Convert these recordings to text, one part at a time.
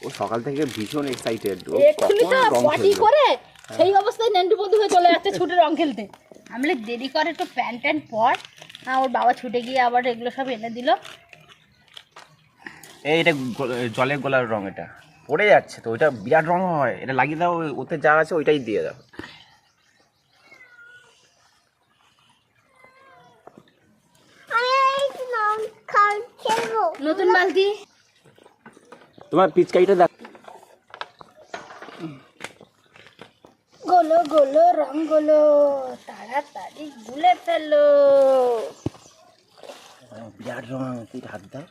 ও সকাল থেকে ভীষণ এক্সাইটেড। ও এক্ষুনি তো পটি করে সেই অবস্থায় নেন্টু বন্ধু হয়ে চলে যাচ্ছে ছুটে রং খেলতে। আমি দেরি করে একটু প্যান্ট ট্যান্ট পর, ওর বাবা ছুটে গিয়ে আবার এগুলো সব এনে দিল। এটা জলে গোলার রং, এটা পড়ে যাচ্ছে তো, ওইটা বিরাট রং হয়। এটা লাগিয়ে দাও, ওতে যা আছে ওইটাই দিয়ে দাও। নতুন বালতি তোমার পিচকারিটা দেখ। গোলো গোলো রং গোলো, তাড়াতাড়ি গুলে ফেলো। বিরাট রং, তুই হাত দাও,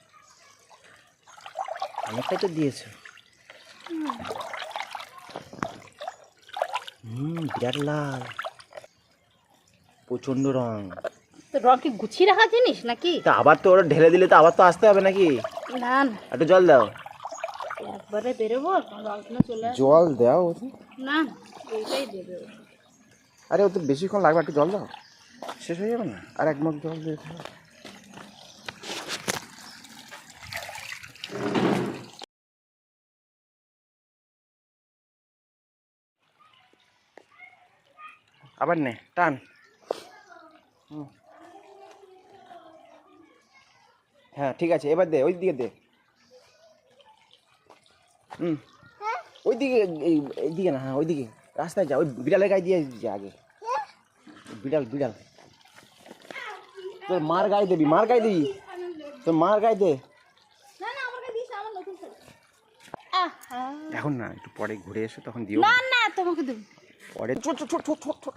অনেকটাই তো দিয়েছো। বিরাট লাল, প্রচন্ড রং। তো রং কি গুছিয়ে রাখা জিনিস নাকি? তা আবার তো ওরা ঢেলে দিলে তো আবার তো আসতে হবে নাকি? না না, একটু জল দাও। একবারে বেরোবো, রংগুলো চলে আসবে। জল দাও। না, এইটাই দেবে। আরে ও তো বেশিক্ষণ লাগবে, একটু জল দাও, শেষ হয়ে যাবে না? আর এক মগ জল দিয়ে দাও। আবার নে, টান। হ্যাঁ ঠিক আছে, এবার দে, ওই দিকে দে। ওই দিকে, এইদিকে না, হ্যাঁ ওইদিকে রাস্তায় যা, ওই বিড়ালের গায়ে দিয়ে যা আগে। বিড়াল বিড়াল, তোর মার গায়ে দিবি, মার গায়ে দিবি, তোর মার গায়ে দে। এখন না, একটু পরে ঘুরে এসো, তখন দিও। না না, তোমাকে দেব পরে। ছোট ছোট ছোট ছোট ছোট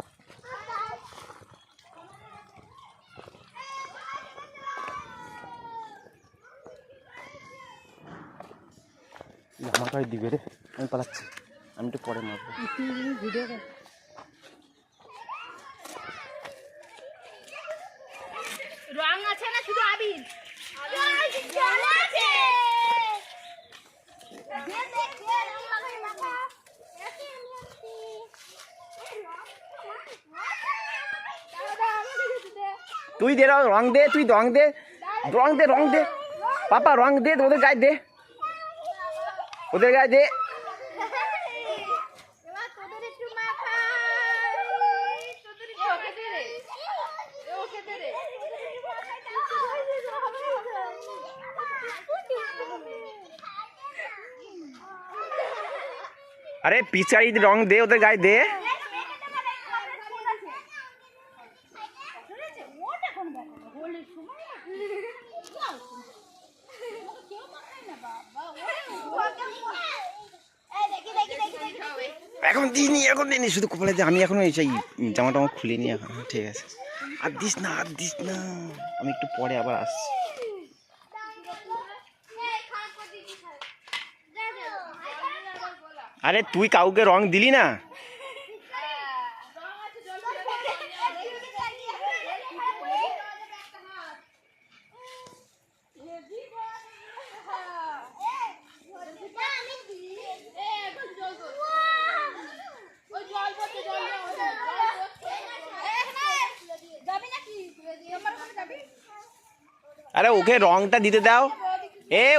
আমার গায়ে দিবে রে, আমি পালাচ্ছি, আমি একটু পরে মারবো। ভিডিও রং আছে না শুধু আবির? জল আছে। তুই দে রং দে, তুই রং দে, রং দে, রং দে পাপা, রং দে, ওদের গায়ে দে, ওদের গায়ে দে। আরে পিছাড়ি রং দে, ওদের গায়ে দে। এখন দিইনি, এখন দিইনি, শুধু কপালে দে। আমি এখনো সেই জামা টামা খুলিনি এখন। ঠিক আছে, আর দিস না, আর দিস না, আমি একটু পরে আবার আসছি। আরে তুই কাউকে রং দিলি না? আরে ওকে রংটা দিতে দাও,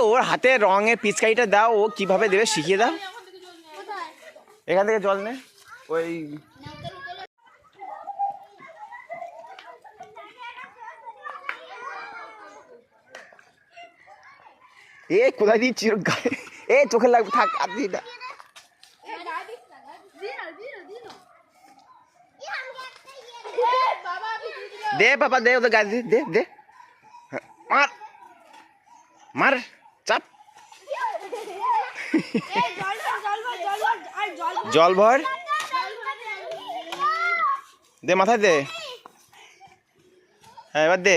ওর হাতে রঙের পিচকারিটা দাও, ও কিভাবে দেবে শিখিয়ে দাও। এখান থেকে জল নে, ওই কোথায় দিচ্ছি ওর গায়ে, চোখে লাগবে, থাক আর দিই না। দে বাবা দে, ওদের গায়ে দে, দে দে, মার মার, চাপ। জল ভর দে, মাথায় দে। হ্যাঁ এবার দে।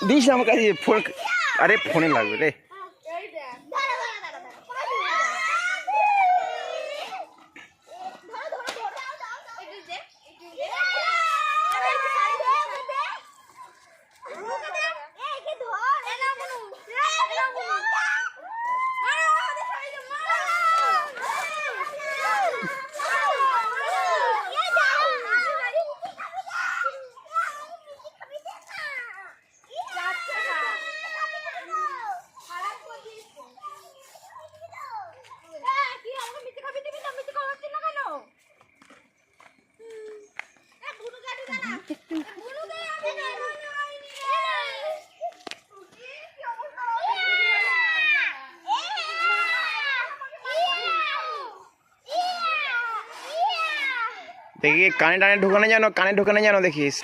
দিস আমার কাছে ফোন, আরে ফোনে লাগবে রে। দেখি কানে টানে ঢোকানো জানো, কানে ঢোকানো জানো দেখিস।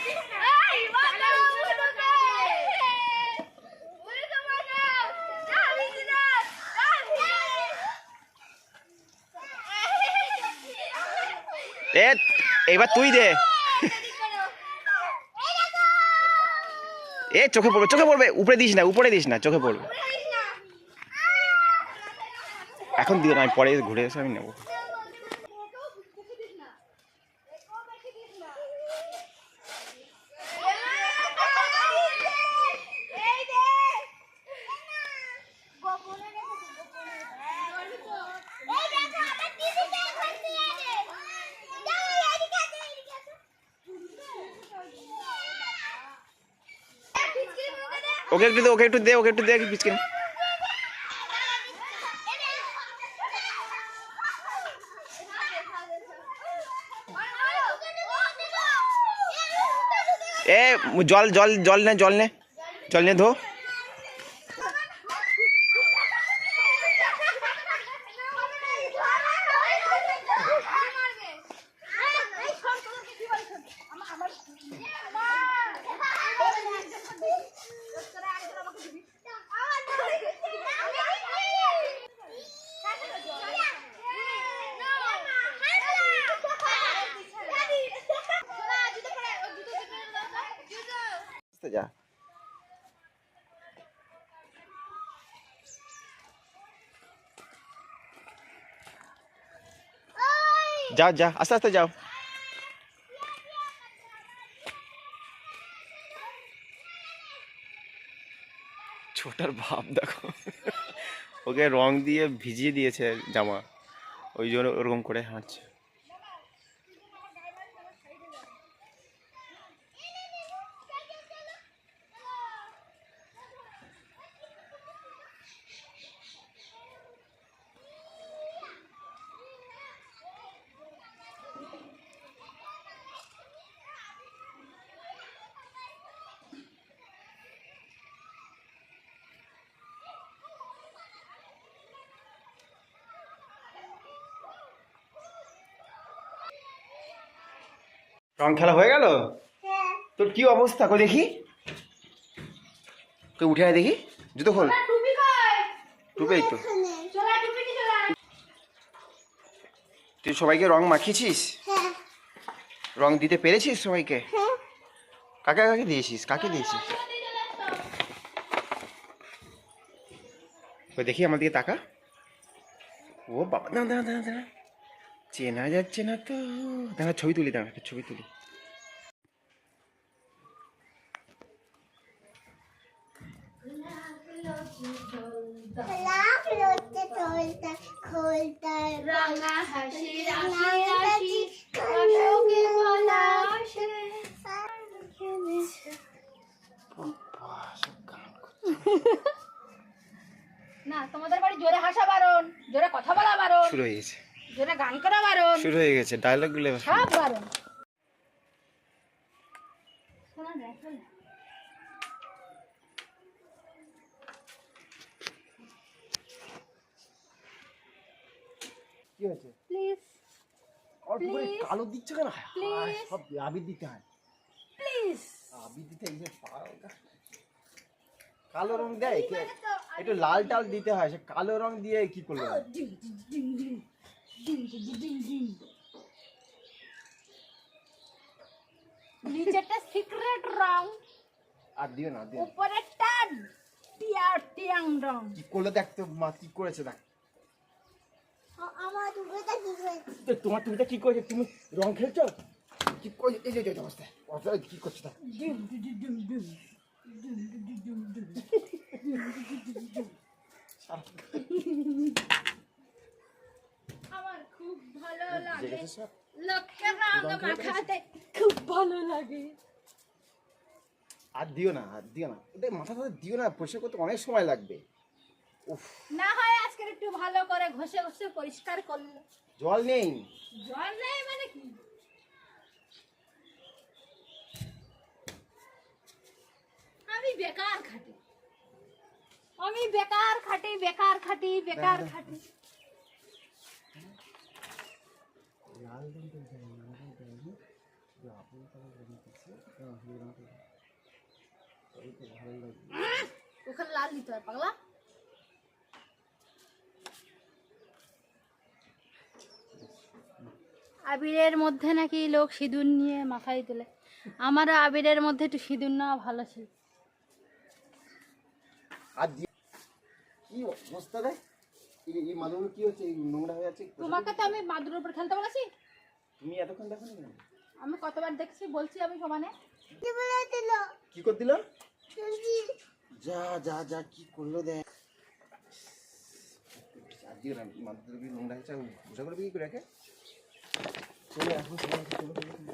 এ এবার তুই দে। এ চোখে পড়বে, চোখে পড়বে, উপরে দিস না, উপরে দিস না, চোখে পড়বে। এখন দিও না, আমি পরে ঘুরে এসে আমি নেবো। ওকে একটু দে, ওকে একটু দে, ওকে একটু দে পিচকে। এ জল জল জল নে, জল নে, জল নে, ধো। যা যাও, যা আস্তে আস্তে যাও। ছোটার ভাব দেখো, ওকে রং দিয়ে ভিজিয়ে দিয়েছে জামা, ওই জন্য ওরকম করে হাঁটছে। রং খেলা হয়ে গেল? তোর কি অবস্থা, কই দেখি, তুই উঠে আয় দেখি, জুতো খোল। টুপেই তো তুই সবাইকে রং মাখিয়েছিস? রং দিতে পেরেছিস সবাইকে? কাকে কাকে দিয়েছিস, কাকে দিয়েছিস? ওই দেখি আমার দিকে তাকা। ও বাবা, দাঁড়া দাঁড়া দাঁড়া দাঁড়া, চেনা যাচ্ছে না তো, দাঁড়া ছবি তুলি, দাঁড়া একটা ছবি তুলি। না, তোমাদের বাড়ি জোরে হাসা বারণ, জোরে কথা বলা বারণ, শুরু হয়ে গেছে, জোরে গান করা বারণ, শুরু হয়ে গেছে, ডায়লগ গুলো সব বারণ। কি হয়েছে? প্লিজ অল্প করে কালো দিচ্ছে কেন? Please. সব আবির দিতে হয়, প্লিজ। আবির দিতে এই যে কালো রং দেয়, একটু লাল টাল দিতে হয়, সে কালো রং দিয়ে কি করলো? নিচেটা সিক্রেট রং, আর দিও না, দিও না। উপরেরটা টিয়ার টিয়াং রং। কি করলো দেখ তো, মা কি করেছে দেখ। আমার টুপিটা কি হয়েছে? তো তোমার টুপিটা কি করেছে? তুমি রং খেলছো কি করে? এই যে অবস্থা কি করছো দেখ। আমার খুব ভালো লাগে, জেগেছে সব? লোকের রং মাখাতে খুব ভালো লাগে। আর দিও না, আর দিও না, ওদের মাথাটা দিও না, পরিষ্কার করতে অনেক সময় লাগবে। উফ, না হয় আজকে একটু ভালো করে ঘষে ঘষে পরিষ্কার করলো। জল নেই। জল নেই মানে কি? আমি বেকার খাটি, আমি বেকার খাটি, বেকার খাটি, বেকার খাটি। লাল রং তো ওখানে লাল দিতে হয় পাগলা। আবিরের মধ্যে নাকি লোক সিঁদুর নিয়ে মাথায় তোলে, আমারও আবিরের মধ্যে একটু সিঁদুর নেওয়া ভালো ছিল। আর কি অবস্থা রে, এই মাদুর কি হচ্ছে, এই নোংরা হয়ে যাচ্ছে। তোমাকে তো আমি মাদুরের উপর খেলতে বলেছি, তুমি এতক্ষণ দেখো না কেন? আমি কতবার দেখছি, বলছি আমি সমানে। কি বলে দিল কি করে দিল? তুমি যা যা যা কি করলো দেখ। আজকে মাদুর নোংরা হয়েছে, ঘুষা করবি কি করে রেখে? চলো এখন চলো, চলো, চলো, চলো।